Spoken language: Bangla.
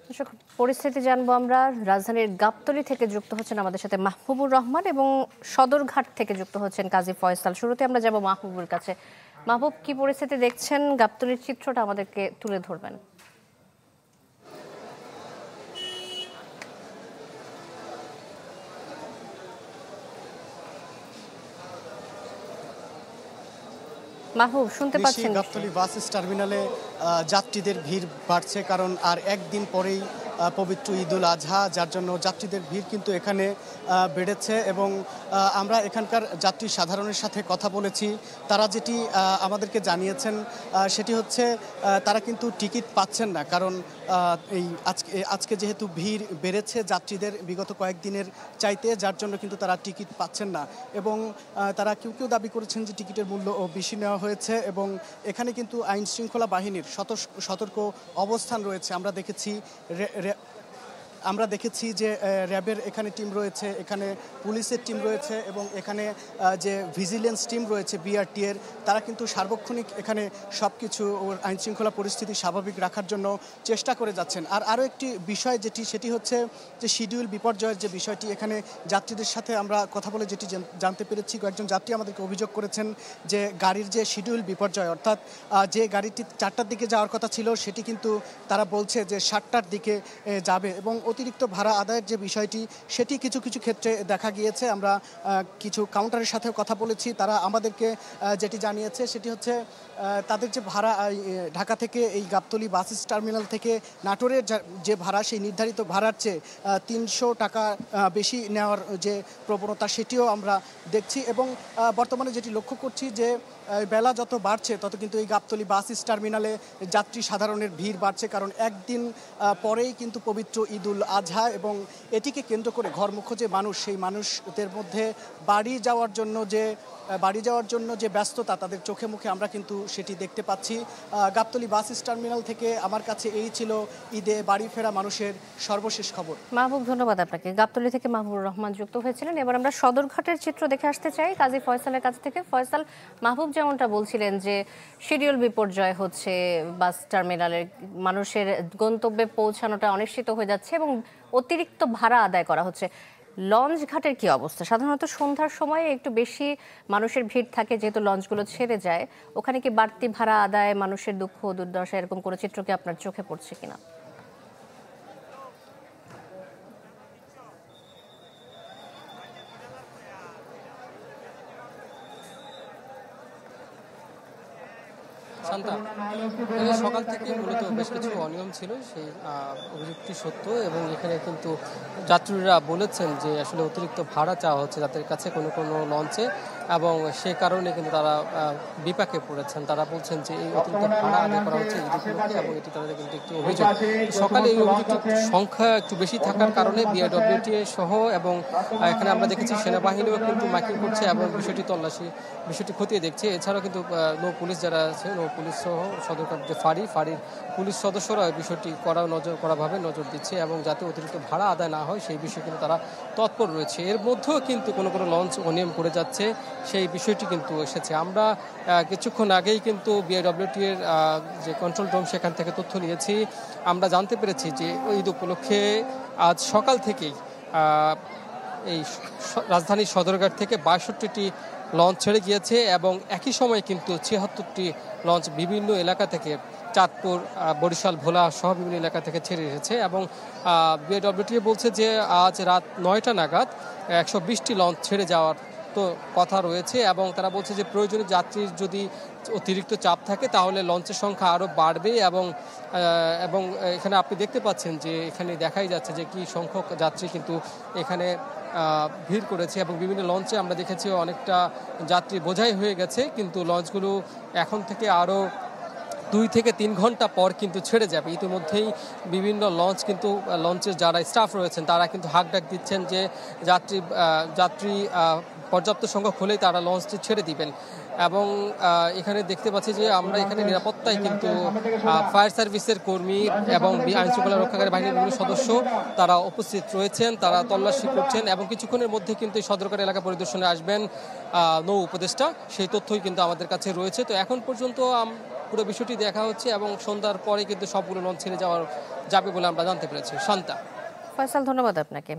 দর্শক, পরিস্থিতি জানবো আমরা। রাজধানীর গাবতলী থেকে যুক্ত হচ্ছেন আমাদের সাথে মাহবুবুর রহমান এবং সদরঘাট থেকে যুক্ত হচ্ছেন কাজী ফয়সাল। শুরুতে আমরা যাব মাহবুবুর কাছে। মাহবুব, কি পরিস্থিতি দেখছেন? গাবতলীর চিত্রটা আমাদেরকে তুলে ধরবেন। মাহবুব, শুনতে পাচ্ছেন? গাবতলী বাস টার্মিনালে যাত্রীদের ভিড় বাড়ছে, কারণ আর একদিন পরেই পবিত্র ঈদুল আজহা, যার জন্য যাত্রীদের ভিড় কিন্তু এখানে বেড়েছে। এবং আমরা এখানকার যাত্রী সাধারণের সাথে কথা বলেছি, তারা যেটি আমাদেরকে জানিয়েছেন সেটি হচ্ছে তারা কিন্তু টিকিট পাচ্ছেন না, কারণ এই আজকে যেহেতু ভিড় বেড়েছে যাত্রীদের বিগত কয়েকদিনের চাইতে, যার জন্য কিন্তু তারা টিকিট পাচ্ছেন না। এবং তারা কেউ কেউ দাবি করেছেন যে টিকিটের মূল্য বেশি নেওয়া হয়েছে। এবং এখানে কিন্তু আইন শৃঙ্খলা বাহিনীর সতর্ক অবস্থান রয়েছে। আমরা দেখেছি যে র্যাবের এখানে টিম রয়েছে, এখানে পুলিশের টিম রয়েছে এবং এখানে যে ভিজিলেন্স টিম রয়েছে বিআরটি এর, তারা কিন্তু সার্বক্ষণিক এখানে সব কিছু আইন শৃঙ্খলা পরিস্থিতি স্বাভাবিক রাখার জন্য চেষ্টা করে যাচ্ছেন। আরও একটি বিষয় সেটি হচ্ছে যে শিডিউল বিপর্যয়ের যে বিষয়টি, এখানে যাত্রীদের সাথে আমরা কথা বলে যেটি জানতে পেরেছি, কয়েকজন যাত্রী আমাদেরকে অভিযোগ করেছেন যে গাড়ির যে শিডিউল বিপর্যয়, অর্থাৎ যে গাড়িটি 4টার দিকে যাওয়ার কথা ছিল সেটি কিন্তু তারা বলছে যে 7টার দিকে যাবে। এবং অতিরিক্ত ভাড়া আদায়ের যে বিষয়টি, সেটি কিছু কিছু ক্ষেত্রে দেখা গিয়েছে। আমরা কিছু কাউন্টারের সাথেও কথা বলেছি, তারা আমাদেরকে যেটি জানিয়েছে সেটি হচ্ছে তাদের যে ভাড়া ঢাকা থেকে এই গাবতলী বাস টার্মিনাল থেকে নাটোরের যে ভাড়া, সেই নির্ধারিত ভাড়ার চেয়ে 300 টাকা বেশি নেওয়ার যে প্রবণতা, সেটিও আমরা দেখছি। এবং বর্তমানে যেটি লক্ষ্য করছি যে বেলা যত বাড়ছে তত কিন্তু এই গাবতলী বাস টার্মিনালে যাত্রী সাধারণের ভিড় বাড়ছে, কারণ একদিন পরেই কিন্তু পবিত্র ঈদুল আজহা এবং এটিকে কেন্দ্র করে ঘরমুখো যে মানুষ, সেই মানুষদের মধ্যে বাড়ি যাওয়ার জন্য যে ব্যস্ততা তাদের চোখে মুখে আমরা কিন্তু সেটি দেখতে পাচ্ছি। গাবতলী বাস টার্মিনাল থেকে আমার কাছে এই ছিল ঈদে বাড়ি ফেরা মানুষের সর্বশেষ খবর। মাহবুব, ধন্যবাদ আপনাকে। গাবতলী থেকে মাহবুবুর রহমান যুক্ত হয়েছিলেন। এবার আমরা সদরঘাটের চিত্র দেখে আসতে চাই কাজী ফয়সালের কাছ থেকে। ফয়সাল, মাহবুব যেমনটা বলছিলেন যে শিডিউল বিপর্যয় হচ্ছে, বাস টার্মিনালের মানুষের গন্তব্যে পৌঁছানোটা অনিশ্চিত হয়ে যাচ্ছে এবং অতিরিক্ত ভাড়া আদায় করা হচ্ছে। লঞ্চ ঘাটের কি অবস্থা? সাধারণত সন্ধ্যার সময়ে একটু বেশি মানুষের ভিড় থাকে, যেহেতু লঞ্চগুলো ছেড়ে যায়। ওখানে কি বাড়তি ভাড়া আদায়, মানুষের দুঃখ দুর্দশা, এরকম কোনো চিত্র কি আপনার চোখে পড়ছে কিনা? সকাল থেকে মূলত বেশ কিছু অনিয়ম ছিল, সেই অভিযোগটি সত্য। এবং এখানে কিন্তু যাত্রীরা বলেছেন যে আসলে অতিরিক্ত ভাড়া চাওয়া হচ্ছে তাদের কাছে কোনো কোনো লঞ্চে, এবং সে কারণে কিন্তু তারা বিপাকে পড়েছেন। তারা বলছেন যে এই অতিরিক্ত ভাড়া আদায় করা হচ্ছে এবং এটি তাদের কিন্তু একটি অভিযোগ। সকালে এই অভিযোগটির সংখ্যা একটু বেশি থাকার কারণে বিআরডব্লিউটি সহ এবং এখানে আমরা দেখেছি সেনাবাহিনীও কিন্তু মাইকিং করছে এবং বিষয়টি খতিয়ে দেখছে। এছাড়াও কিন্তু নৌ পুলিশ যারা আছে, নৌ পুলিশ সহ সদরঘাট যে ফাঁড়ির পুলিশ সদস্যরা বিষয়টি কড়াভাবে নজর দিচ্ছে এবং যাতে অতিরিক্ত ভাড়া আদায় না হয় সেই বিষয়ে কিন্তু তারা তৎপর রয়েছে। এর মধ্যেও কিন্তু কোনো কোনো লঞ্চ অনিয়ম করে যাচ্ছে, সেই বিষয়টি কিন্তু এসেছে। আমরা কিছুক্ষণ আগেই কিন্তু বিআইডব্লিউটি এর যে কন্ট্রোল রুম, সেখান থেকে তথ্য নিয়েছি। আমরা জানতে পেরেছি যে ঈদ উপলক্ষে আজ সকাল থেকেই এই রাজধানীর সদরঘাট থেকে ৬২টি লঞ্চ ছেড়ে গিয়েছে এবং একই সময় কিন্তু ৭৬টি লঞ্চ বিভিন্ন এলাকা থেকে, চাঁদপুর, বরিশাল, ভোলা সহ বিভিন্ন এলাকা থেকে ছেড়ে এসেছে। এবং বিআইডব্লিউটি বলছে যে আজ রাত ৯টা নাগাদ ১২০টি লঞ্চ ছেড়ে যাওয়ার তো কথা রয়েছে। এবং তারা বলছে যে প্রয়োজনীয় যাত্রীর যদি অতিরিক্ত চাপ থাকে তাহলে লঞ্চের সংখ্যা আরও বাড়বে। এবং এখানে আপনি দেখতে পাচ্ছেন যে এখানে দেখাই যাচ্ছে যে কি সংখ্যক যাত্রী কিন্তু এখানে ভিড় করেছে এবং বিভিন্ন লঞ্চে আমরা দেখেছি অনেকটা যাত্রী বোঝাই হয়ে গেছে, কিন্তু লঞ্চগুলো এখন থেকে আরও 2 থেকে 3 ঘন্টা পর কিন্তু ছেড়ে যাবে। ইতিমধ্যেই বিভিন্ন লঞ্চের যারা স্টাফ রয়েছেন তারা কিন্তু হাঁকডাক দিচ্ছেন যে যাত্রী পর্যাপ্ত সংখ্যক হলেই তারা লঞ্চটি ছেড়ে দিবেন। এবং এখানে দেখতে পাচ্ছি যে আমরা এখানে নিরাপত্তায় কিন্তু ফায়ার সার্ভিসের কর্মী এবং আইনশৃঙ্খলা রক্ষাকারী বাহিনীর বিভিন্ন সদস্য তারা উপস্থিত রয়েছেন, তারা তল্লাশি করছেন এবং কিছুক্ষণের মধ্যে কিন্তু এই সদরঘাট এলাকা পরিদর্শনে আসবেন নৌ উপদেষ্টা, সেই তথ্যই কিন্তু আমাদের কাছে রয়েছে। তো এখন পর্যন্ত পুরো বিষয়টি দেখা হচ্ছে এবং সন্ধ্যার পরে কিন্তু সবগুলো লঞ্চ ছেড়ে যাওয়ার যাবে বলে আমরা জানতে পেরেছি। শান্তা। ফয়সাল, ধন্যবাদ আপনাকে।